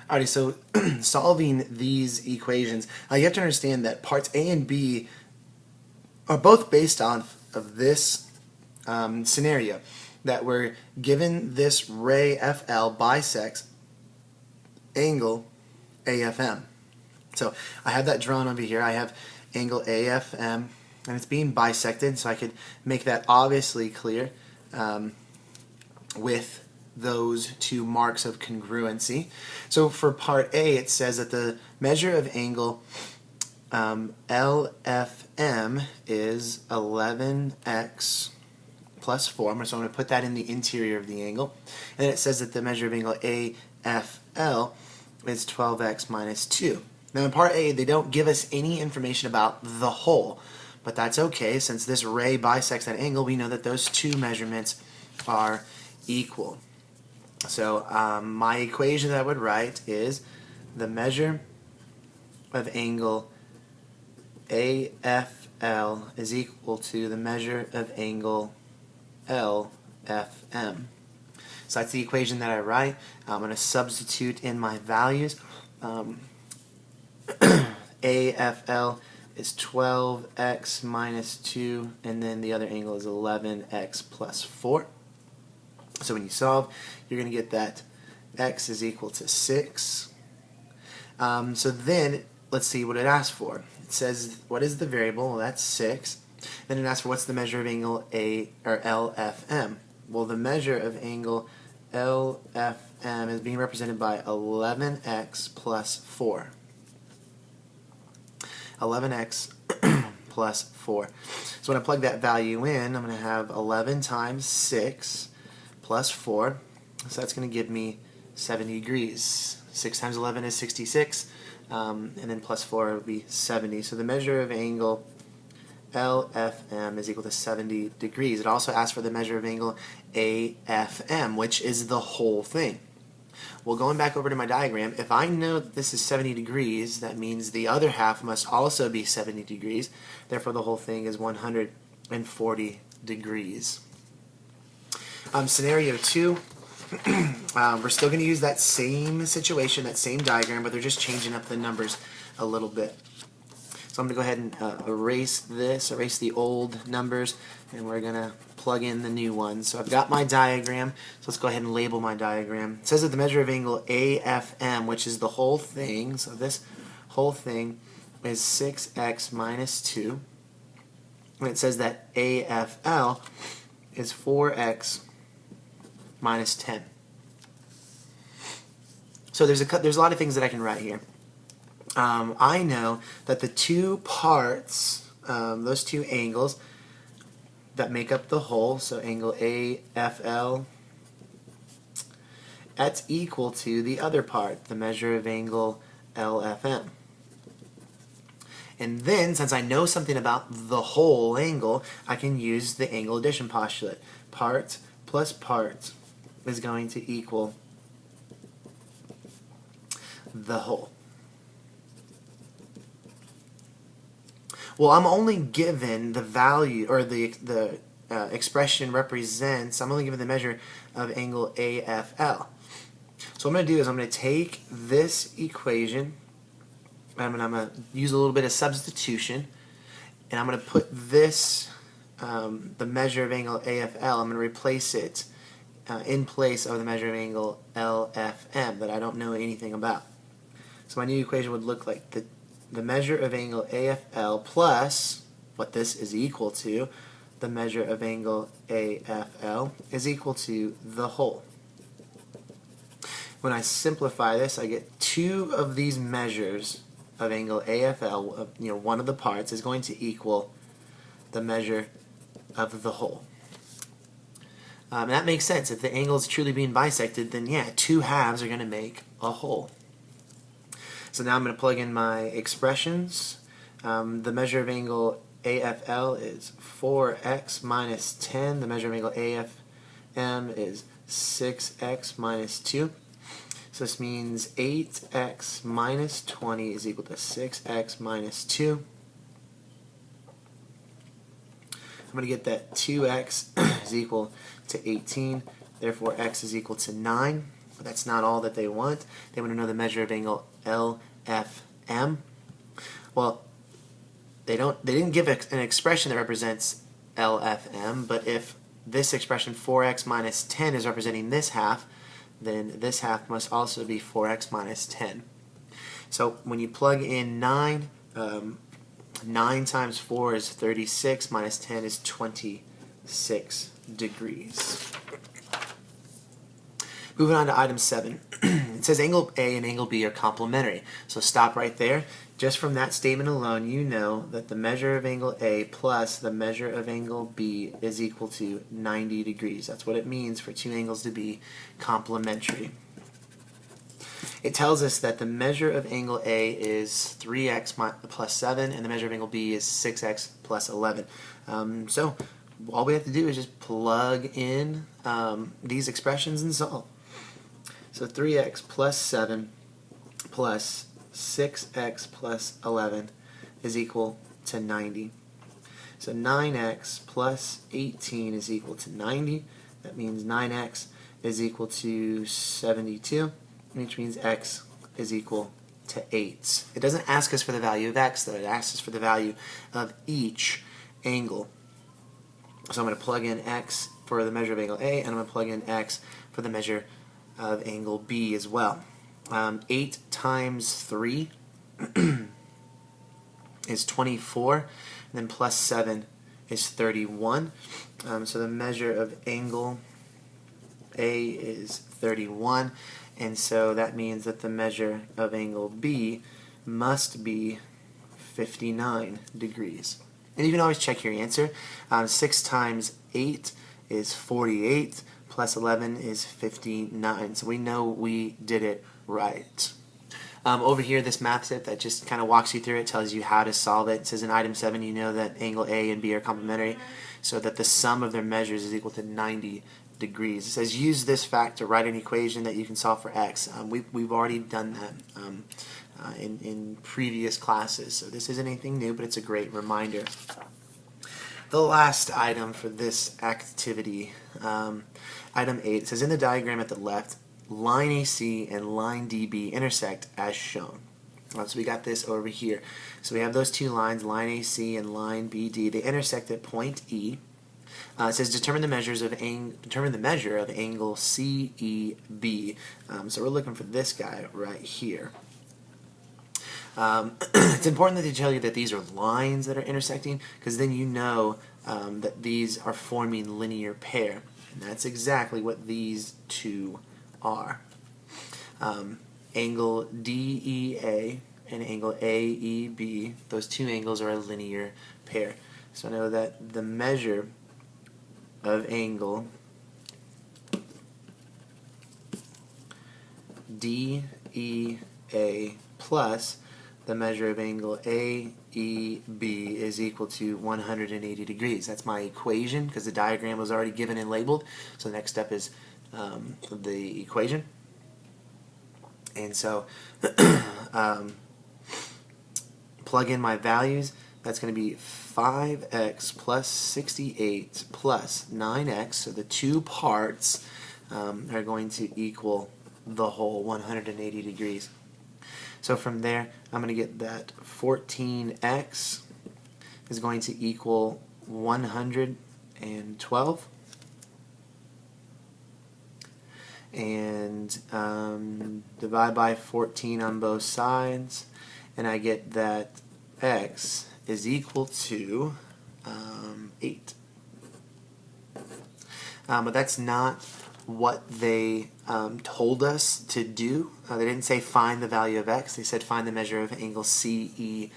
Alrighty, so solving these equations, you have to understand that parts A and B are both based on of this scenario, that we're given this ray FL bisects angle AFM. So I have that drawn over here. I have angle AFM, and it's being bisected, so I could make that obviously clear with those two marks of congruency. So for part A, it says that the measure of angle LFM is 11x plus 4. So I'm going to put that in the interior of the angle. And then it says that the measure of angle AFL is 12x minus 2. Now in part A, they don't give us any information about the hole, but that's okay. Since this ray bisects that angle, we know that those two measurements are equal. So my equation that I would write is the measure of angle AFL is equal to the measure of angle LFM. So that's the equation that I write. I'm going to substitute in my values. AFL is 12x minus 2, and then the other angle is 11x plus 4. So when you solve, you're going to get that x is equal to 6. So then, let's see what it asks for. It says, what is the variable? Well, that's 6. Then it asks for what's the measure of angle A or LFM. Well, the measure of angle LFM is being represented by 11x plus 4. 11x plus 4. So when I plug that value in, I'm going to have 11 times 6 plus 4. So that's going to give me 70 degrees. 6 times 11 is 66, and then plus 4 would be 70. So the measure of angle LFM is equal to 70 degrees. It also asks for the measure of angle AFM, which is the whole thing. Well, going back over to my diagram, if I know that this is 70 degrees, that means the other half must also be 70 degrees. Therefore, the whole thing is 140 degrees. Scenario 2, we're still going to use that same situation, that same diagram, but they're just changing up the numbers a little bit. So I'm going to go ahead and erase the old numbers, and we're going to plug in the new ones. So I've got my diagram, so let's go ahead and label my diagram. It says that the measure of angle AFM, which is the whole thing, so this whole thing is 6x minus 2. And it says that AFL is 4x minus 10. So there's a lot of things that I can write here. I know that the two parts, those two angles that make up the whole, so angle AFL, that's equal to the other part, the measure of angle LFM. And then, since I know something about the whole angle, I can use the angle addition postulate. Part plus part is going to equal the whole. Well, I'm only given the value, or the expression represents, I'm only given the measure of angle AFL. So what I'm going to do is I'm going to take this equation, and I'm going to use a little bit of substitution, and I'm going to put this, the measure of angle AFL, I'm going to replace it in place of the measure of angle LFM that I don't know anything about. So my new equation would look like the measure of angle AFL plus what this is equal to, the measure of angle AFL is equal to the whole. When I simplify this, I get two of these measures of angle AFL, one of the parts is going to equal the measure of the whole. And that makes sense. If the angle is truly being bisected, then yeah, two halves are going to make a whole. So now I'm going to plug in my expressions. The measure of angle AFL is 4x minus 10. The measure of angle AFM is 6x minus 2. So this means 8x minus 20 is equal to 6x minus 2. I'm going to get that 2x is equal to 18. Therefore, x is equal to 9. But that's not all that they want. They want to know the measure of angle LFM. Well, they didn't give an expression that represents LFM, but if this expression 4x minus 10 is representing this half, then this half must also be 4x minus 10. So when you plug in 9, 9 times 4 is 36, minus 10 is 26 degrees. Moving on to item 7. It says angle A and angle B are complementary. So stop right there. Just from that statement alone, you know that the measure of angle A plus the measure of angle B is equal to 90 degrees. That's what it means for two angles to be complementary. It tells us that the measure of angle A is 3x plus 7 and the measure of angle B is 6x plus 11. So all we have to do is just plug in these expressions and solve. So 3x plus 7 plus 6x plus 11 is equal to 90. So 9x plus 18 is equal to 90. That means 9x is equal to 72, which means x is equal to 8. It doesn't ask us for the value of x, though. It asks us for the value of each angle. So I'm going to plug in x for the measure of angle A, and I'm going to plug in x for the measure of angle B as well. 8 times 3 is 24, and then plus 7 is 31. So the measure of angle A is 31, and so that means that the measure of angle B must be 59 degrees. And you can always check your answer. 6 times 8 is 48, plus 11 is 59. So we know we did it right. Over here, this math tip that just kind of walks you through it tells you how to solve it. It says in item 7, you know that angle A and B are complementary, so that the sum of their measures is equal to 90 degrees. It says use this fact to write an equation that you can solve for x. We've already done that in previous classes, so this isn't anything new, but it's a great reminder. The last item for this activity, item 8, it says in the diagram at the left, line AC and line DB intersect as shown. So we got this over here. So we have those two lines, line AC and line BD. They intersect at point E. It says determine the measure of angle CEB. So we're looking for this guy right here. It's important that they tell you that these are lines that are intersecting, because then you know that these are forming linear pair. And that's exactly what these two are. Angle DEA and angle AEB, those two angles are a linear pair. So I know that the measure of angle DEA plus the measure of angle AEB is equal to 180 degrees. That's my equation because the diagram was already given and labeled. So the next step is the equation. And so plug in my values. That's going to be 5x plus 68 plus 9x. So the two parts are going to equal the whole 180 degrees. So from there, I'm going to get that 14x is going to equal 112. And divide by 14 on both sides, and I get that x is equal to 8. But that's not what they told us to do. They didn't say find the value of x. They said find the measure of angle CEB.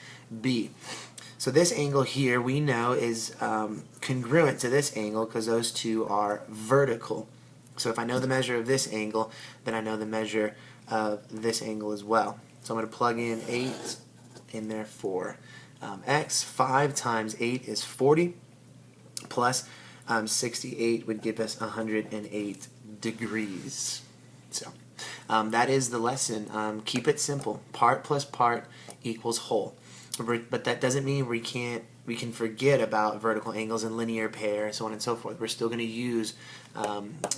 So this angle here we know is congruent to this angle because those two are vertical. So if I know the measure of this angle, then I know the measure of this angle as well. So I'm going to plug in 8 in there for x. 5 times 8 is 40, plus 68 would give us 108 degrees. So that is the lesson. Keep it simple. Part plus part equals whole. But that doesn't mean we can forget about vertical angles and linear pair, so on and so forth. We're still going to use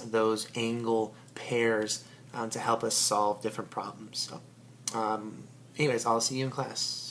those angle pairs to help us solve different problems. So anyways, I'll see you in class.